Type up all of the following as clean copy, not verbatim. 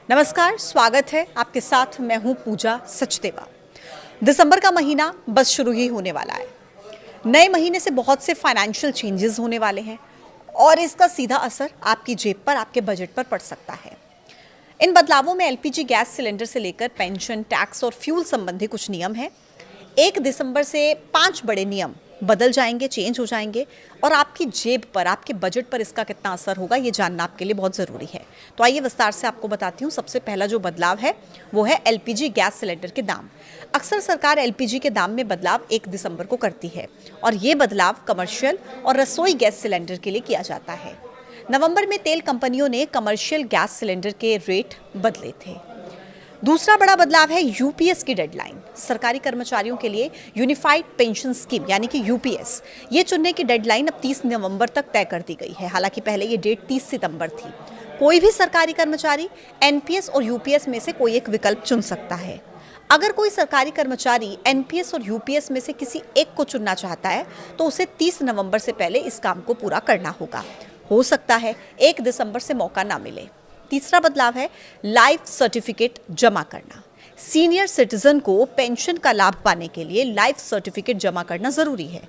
नमस्कार, स्वागत है आपके साथ। मैं हूं पूजा सचदेवा। दिसंबर का महीना बस शुरू ही होने वाला है। नए महीने से बहुत से फाइनेंशियल चेंजेस होने वाले हैं और इसका सीधा असर आपकी जेब पर, आपके बजट पर पड़ सकता है। इन बदलावों में एलपीजी गैस सिलेंडर से लेकर पेंशन, टैक्स और फ्यूल संबंधी कुछ नियम हैं। 1 दिसंबर से 5 बड़े नियम बदल जाएंगे, चेंज हो जाएंगे और आपकी जेब पर, आपके बजट पर इसका कितना असर होगा ये जानना आपके लिए बहुत ज़रूरी है। तो आइए विस्तार से आपको बताती हूँ। सबसे पहला जो बदलाव है वो है एलपीजी गैस सिलेंडर के दाम। अक्सर सरकार एलपीजी के दाम में बदलाव 1 दिसंबर को करती है और ये बदलाव कमर्शियल और रसोई गैस सिलेंडर के लिए किया जाता है। नवंबर में तेल कंपनियों ने कमर्शियल गैस सिलेंडर के रेट बदले थे। दूसरा बड़ा बदलाव है यूपीएस की डेडलाइन। सरकारी कर्मचारियों के लिए यूनिफाइड पेंशन स्कीम यानी कि यूपीएस, ये चुनने की डेडलाइन अब 30 नवंबर तक तय कर दी गई है। हालांकि पहले ये डेट 30 सितंबर थी। कोई भी सरकारी कर्मचारी एनपीएस और यूपीएस में से कोई एक विकल्प चुन सकता है। अगर कोई सरकारी कर्मचारी एनपीएस और यूपीएस में से किसी एक को चुनना चाहता है तो उसे 30 नवंबर से पहले इस काम को पूरा करना होगा। हो सकता है 1 दिसंबर से मौका ना मिले। तीसरा बदलाव है लाइफ सर्टिफिकेट जमा करना। सीनियर सिटीजन को पेंशन का लाभ पाने के लिए लाइफ सर्टिफिकेट जमा करना जरूरी है।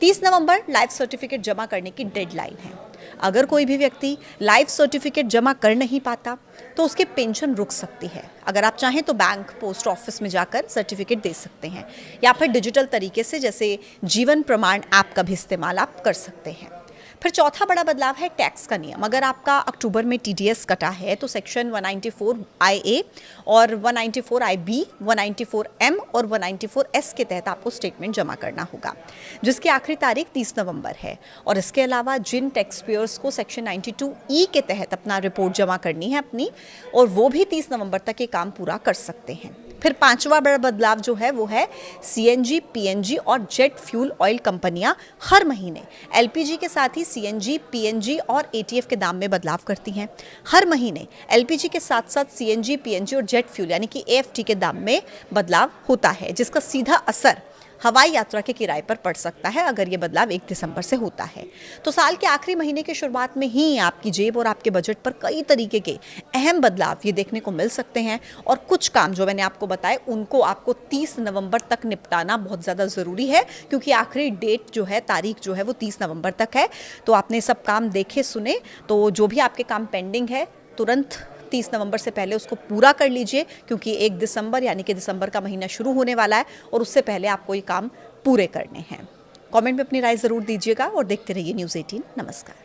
30 नवंबर लाइफ सर्टिफिकेट जमा करने की डेडलाइन है। अगर कोई भी व्यक्ति लाइफ सर्टिफिकेट जमा कर नहीं पाता तो उसकी पेंशन रुक सकती है। अगर आप चाहें तो बैंक, पोस्ट ऑफिस में जाकर सर्टिफिकेट दे सकते हैं या फिर डिजिटल तरीके से जैसे जीवन प्रमाण ऐप का भी इस्तेमाल आप कर सकते हैं। फिर चौथा बड़ा बदलाव है टैक्स का नियम। अगर आपका अक्टूबर में टीडीएस कटा है तो सेक्शन 194IA और 194IB, 194M और 194S के तहत आपको स्टेटमेंट जमा करना होगा, जिसकी आखिरी तारीख 30 नवंबर है। और इसके अलावा जिन टैक्स पेयर्स को सेक्शन 92E के तहत अपना रिपोर्ट जमा करनी है अपनी, और वो भी 30 नवंबर तक ये काम पूरा कर सकते हैं। फिर पांचवा बड़ा बदलाव जो है वो है सीएनजी, पीएनजी और जेट फ्यूल ऑयल कंपनियां हर महीने एलपीजी के साथ ही सीएनजी, पीएनजी और एटीएफ के दाम में बदलाव करती हैं। हर महीने एलपीजी के साथ साथ सीएनजी, पीएनजी और जेट फ्यूल यानी कि एएफटी के दाम में बदलाव होता है, जिसका सीधा असर हवाई यात्रा के किराए पर पड़ सकता है अगर ये बदलाव 1 दिसंबर से होता है। तो साल के आखिरी महीने की शुरुआत में ही आपकी जेब और आपके बजट पर कई तरीके के अहम बदलाव ये देखने को मिल सकते हैं और कुछ काम जो मैंने आपको बताए उनको आपको 30 नवंबर तक निपटाना बहुत ज़्यादा ज़रूरी है, क्योंकि आखिरी डेट जो है, तारीख जो है वो 30 नवंबर तक है। तो आपने सब काम देखे सुने, तो जो भी आपके काम पेंडिंग है तुरंत 30 नवंबर से पहले उसको पूरा कर लीजिए, क्योंकि 1 दिसंबर यानी कि दिसंबर का महीना शुरू होने वाला है और उससे पहले आपको ये काम पूरे करने हैं। कमेंट में अपनी राय ज़रूर दीजिएगा और देखते रहिए न्यूज़ 18। नमस्कार।